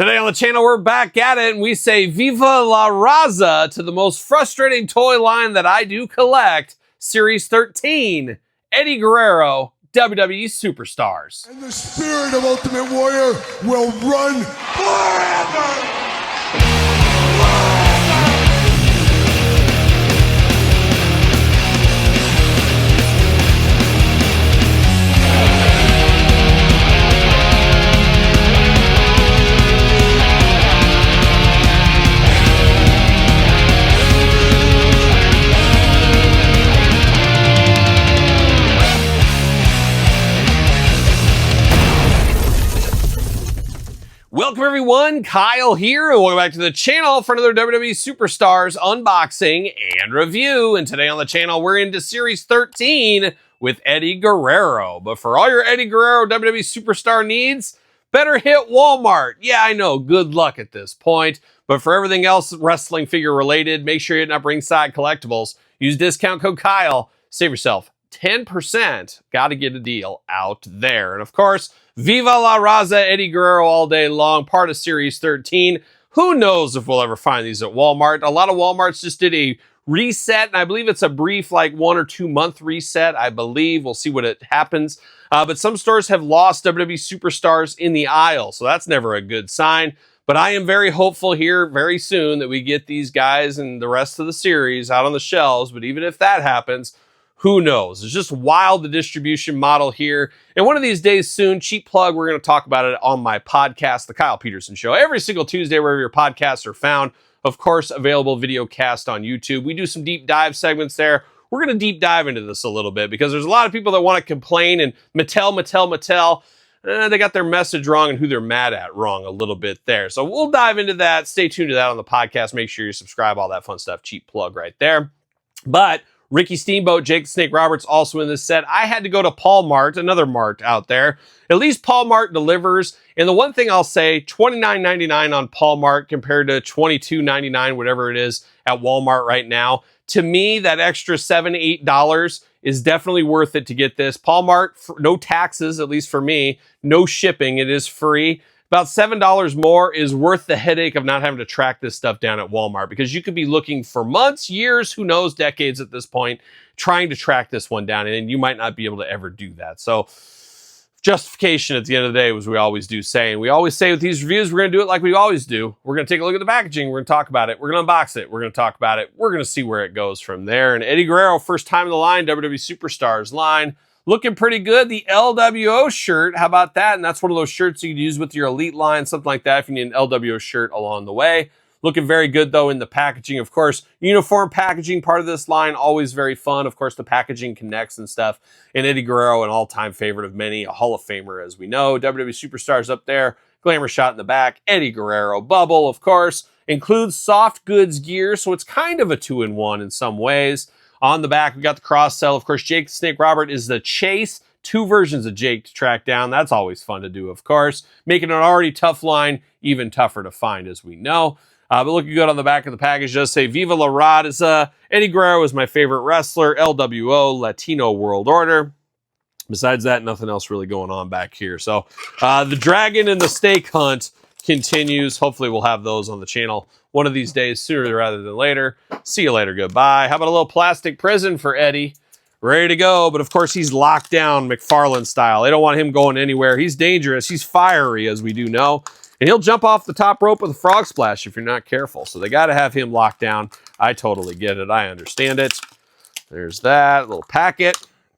Today on the channel, we're back at it, and we say Viva la Raza to the most frustrating toy line that I do collect, Series 13, Eddie Guerrero, WWE Superstars. And the spirit of Ultimate Warrior will run forever! Welcome everyone, Kyle here, and welcome back to the channel for another WWE Superstars unboxing and review. And today on the channel, we're into Series 13 with Eddie Guerrero. But for all your Eddie Guerrero WWE Superstar needs, better hit Walmart. Yeah, I know, good luck at this point. But for everything else wrestling figure related, make sure you're hitting up Ringside Collectibles. Use discount code Kyle, save yourself 10%. Got to get a deal out there. And of course, Viva la Raza, Eddie Guerrero all day long, part of Series 13. Who knows if we'll ever find these at Walmart. A lot of Walmarts just did a reset, and I believe it's a brief, like 1 or 2 month reset, I believe. We'll see what it happens. But some stores have lost WWE Superstars in the aisle, so that's never a good sign. But I am very hopeful here very soon that we get these guys and the rest of the series out on the shelves. But even if that happens, who knows? It's just wild, the distribution model here. And one of these days soon, cheap plug, we're going to talk about it on my podcast, The Kyle Peterson Show, every single Tuesday, wherever your podcasts are found. Of course, available video cast on YouTube. We do some deep dive segments there. We're going to deep dive into this a little bit because there's a lot of people that want to complain, and Mattel, they got their message wrong and who they're mad at wrong a little bit there. So we'll dive into that. Stay tuned to that on the podcast. Make sure you subscribe, all that fun stuff. Cheap plug right there. But Ricky Steamboat, Jake the Snake Roberts also in this set. I had to go to Paul Mart, another Mart out there. At least Paul Mart delivers. And the one thing I'll say, $29.99 on Paul Mart compared to $22.99, whatever it is, at Walmart right now. To me, that extra $7, $8 is definitely worth it to get this. Paul Mart, no taxes, at least for me. No shipping. It is free. About $7 more is worth the headache of not having to track this stuff down at Walmart, because you could be looking for months, years, who knows, decades at this point, trying to track this one down, and you might not be able to ever do that. So justification at the end of the day, as we always do say, and we always say with these reviews, we're going to do it like we always do. We're going to take a look at the packaging. We're going to talk about it. We're going to unbox it. We're going to talk about it. We're going to see where it goes from there. And Eddie Guerrero, first time in the line, WWE Superstars line. Looking pretty good. The LWO shirt, how about that? And that's one of those shirts you could use with your Elite line, something like that, if you need an LWO shirt along the way. Looking very good, though, in the packaging. Of course, uniform packaging, part of this line, always very fun. Of course, the packaging connects and stuff. And Eddie Guerrero, an all-time favorite of many, a Hall of Famer, as we know. WWE Superstars up there, glamour shot in the back. Eddie Guerrero bubble, of course. Includes soft goods gear, so it's kind of a 2-in-1 in some ways. On the back, we got the cross sell. Of course, Jake the Snake Robert is the chase. 2 versions of Jake to track down. That's always fun to do, of course. Making an already tough line even tougher to find, as we know. But looking good on the back of the package. Does say Viva la Raza. Eddie Guerrero is my favorite wrestler. LWO, Latino World Order. Besides that, nothing else really going on back here. So the dragon and the steak hunt continues. Hopefully we'll have those on the channel one of these days, sooner rather than later. See you later. Goodbye. How about a little plastic prison for Eddie? Ready to go. But of course, he's locked down McFarlane style. They don't want him going anywhere. He's dangerous. He's fiery, as we do know. And he'll jump off the top rope with a frog splash if you're not careful. So they got to have him locked down. I totally get it. I understand it. There's that little packet.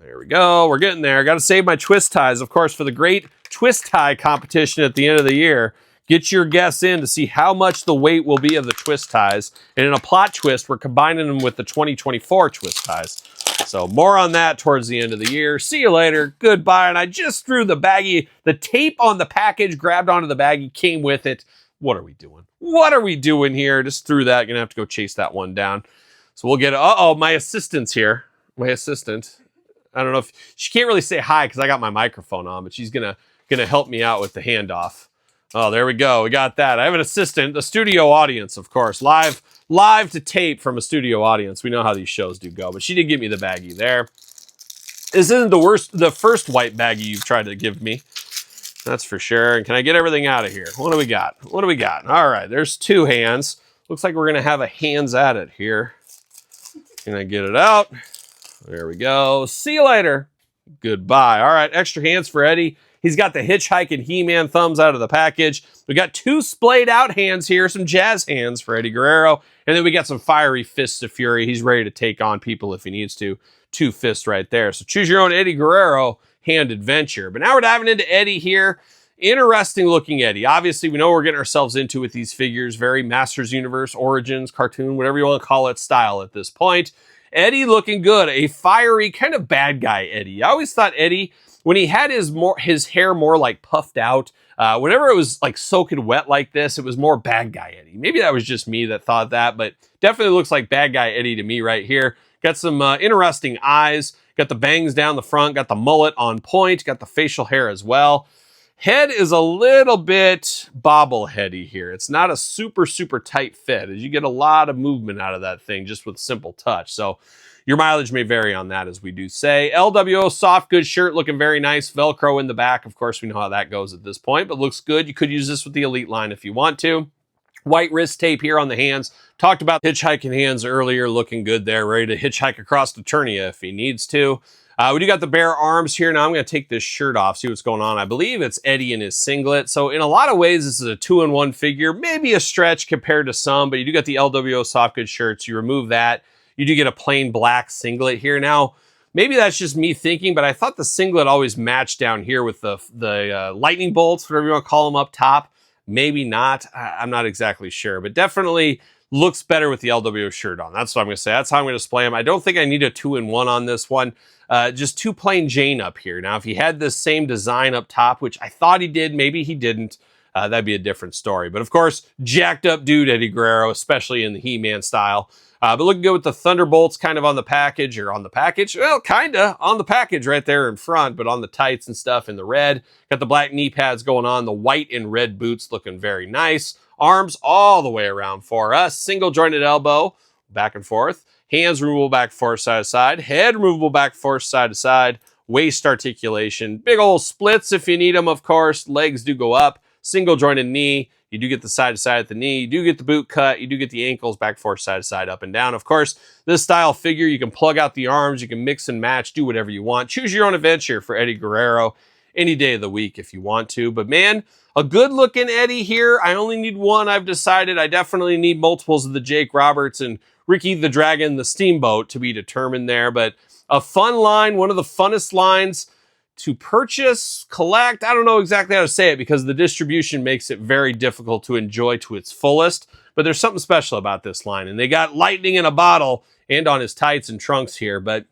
There we go. We're getting there. Got to save my twist ties, of course, for the great twist tie competition at the end of the year. Get your guess in to see how much the weight will be of the twist ties. And in a plot twist, we're combining them with the 2024 twist ties. So more on that towards the end of the year. See you later. Goodbye. And I just threw the baggie. The tape on the package grabbed onto the baggie, came with it. What are we doing? What are we doing here? Just threw that. Gonna have to go chase that one down. So we'll get it. Uh-oh, my assistant's here. My assistant. I don't know if she can't really say hi because I got my microphone on, but she's gonna help me out with the handoff. Oh, there we go. We got that. I have an assistant, the studio audience, of course. Live to tape from a studio audience. We know how these shows do go, but she did give me the baggie there. This isn't the first white baggie you've tried to give me. That's for sure. And can I get everything out of here? What do we got? What do we got? All right, there's 2 hands. Looks like we're going to have a hands at it here. Can I get it out? There we go. See you later. Goodbye. All right, extra hands for Eddie. He's got the hitchhiking He-Man thumbs out of the package. We got 2 splayed out hands here, some jazz hands for Eddie Guerrero. And then we got some fiery fists of fury. He's ready to take on people if he needs to. 2 fists right there. So choose your own Eddie Guerrero hand adventure. But now we're diving into Eddie here. Interesting looking Eddie. Obviously, we know what we're getting ourselves into with these figures. Very Masters Universe, Origins, cartoon, whatever you want to call it, style at this point. Eddie looking good. A fiery kind of bad guy Eddie. I always thought Eddie, when he had his hair more like puffed out, whenever it was like soaking wet like this, it was more bad guy Eddie. Maybe that was just me that thought that, but definitely looks like bad guy Eddie to me right here. Got some interesting eyes. Got the bangs down the front. Got the mullet on point. Got the facial hair as well. Head is a little bit bobbleheady here. It's not a super, super tight fit, as you get a lot of movement out of that thing just with simple touch. So your mileage may vary on that, as we do say. LWO soft goods shirt looking very nice. Velcro in the back. Of course, we know how that goes at this point, but looks good. You could use this with the Elite line if you want to. White wrist tape here on the hands. Talked about hitchhiking hands earlier. Looking good there. Ready to hitchhike across Eternia if he needs to. We do got the bare arms here. Now I'm going to take this shirt off, see what's going on. I believe it's Eddie in his singlet. So in a lot of ways, this is a 2-in-1 figure. Maybe a stretch compared to some, but you do got the LWO soft goods shirts. You remove that. You do get a plain black singlet here. Now, maybe that's just me thinking, but I thought the singlet always matched down here with the lightning bolts, whatever you want to call them, up top. Maybe not. I'm not exactly sure, but definitely looks better with the LWO shirt on. That's what I'm going to say. That's how I'm going to display him. I don't think I need a 2-in-1 on this one. Just 2 plain Jane up here. Now, if he had this same design up top, which I thought he did, maybe he didn't, that'd be a different story. But of course, jacked up dude Eddie Guerrero, especially in the He-Man style. But looking good with the Thunderbolts kind of on the package, or on the package. Well, kind of on the package right there in front, but on the tights and stuff in the red. Got the black knee pads going on. The white and red boots looking very nice. Arms all the way around for us. Single jointed elbow, back and forth. Hands removable back and forth, side to side. Head removable back and forth, side to side. Waist articulation. Big old splits if you need them, of course. Legs do go up. Single jointed knee. You do get the side to side at the knee. You do get the boot cut. You do get the ankles back, forth, side to side, up and down. Of course, this style figure, you can plug out the arms. You can mix and match, do whatever you want. Choose your own adventure for Eddie Guerrero any day of the week if you want to. But man, a good looking Eddie here. I only need one. I've decided I definitely need multiples of the Jake Roberts and Ricky the Dragon, the Steamboat to be determined there. But a fun line, one of the funnest lines to purchase, collect. I don't know exactly how to say it because the distribution makes it very difficult to enjoy to its fullest. But there's something special about this line. And they got lightning in a bottle and on his tights and trunks here. But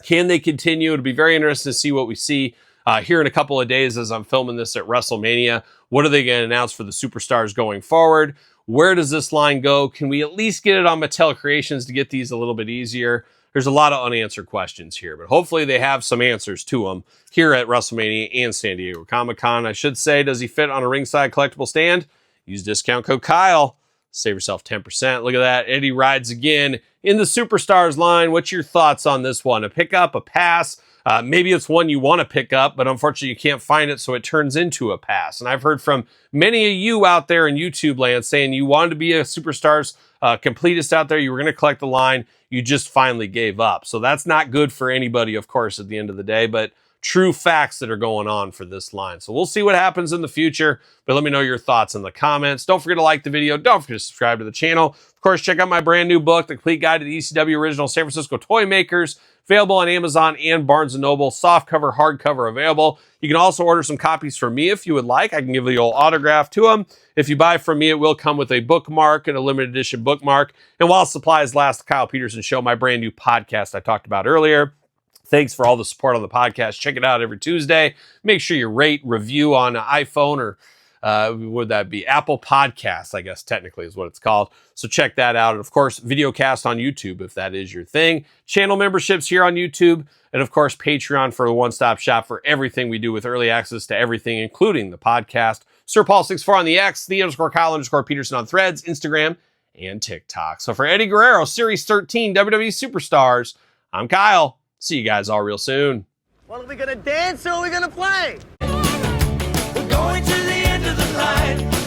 can they continue? It'll be very interesting to see what we see here in a couple of days as I'm filming this at WrestleMania. What are they going to announce for the superstars going forward? Where does this line go? Can we at least get it on Mattel Creations to get these a little bit easier? There's a lot of unanswered questions here, but hopefully they have some answers to them here at WrestleMania and San Diego Comic-Con. I should say, does he fit on a ringside collectible stand? Use discount code Kyle. Save yourself 10%. Look at that. Eddie rides again in the Superstars line. What's your thoughts on this one? A pickup, a pass? Maybe it's one you want to pick up, but unfortunately you can't find it, so it turns into a pass. And I've heard from many of you out there in YouTube land saying you wanted to be a Superstars completist out there. You were going to collect the line. You just finally gave up. So that's not good for anybody, of course, at the end of the day, but true facts that are going on for this line. So we'll see what happens in the future, but let me know your thoughts in the comments. Don't forget to like the video. Don't forget to subscribe to the channel. Of course, check out my brand new book, The Complete Guide to the ECW Original San Francisco Toy Makers, available on Amazon and Barnes & Noble. Softcover, hardcover available. You can also order some copies from me if you would like. I can give the old autograph to them. If you buy from me, it will come with a bookmark and a limited edition bookmark. And while supplies last, the Kyle Peterson Show, my brand new podcast I talked about earlier. Thanks for all the support on the podcast. Check it out every Tuesday. Make sure you rate, review on iPhone or would that be Apple Podcasts, I guess technically is what it's called. So check that out. And of course, video cast on YouTube if that is your thing. Channel memberships here on YouTube. And of course, Patreon for a one-stop shop for everything we do with early access to everything, including the podcast. Sir Paul64 on the X, _Kyle_Peterson on Threads, Instagram, and TikTok. So for Eddie Guerrero, Series 13, WWE Superstars, I'm Kyle. See you guys all real soon. Well, are we gonna dance or are we gonna play? going to the end of the line.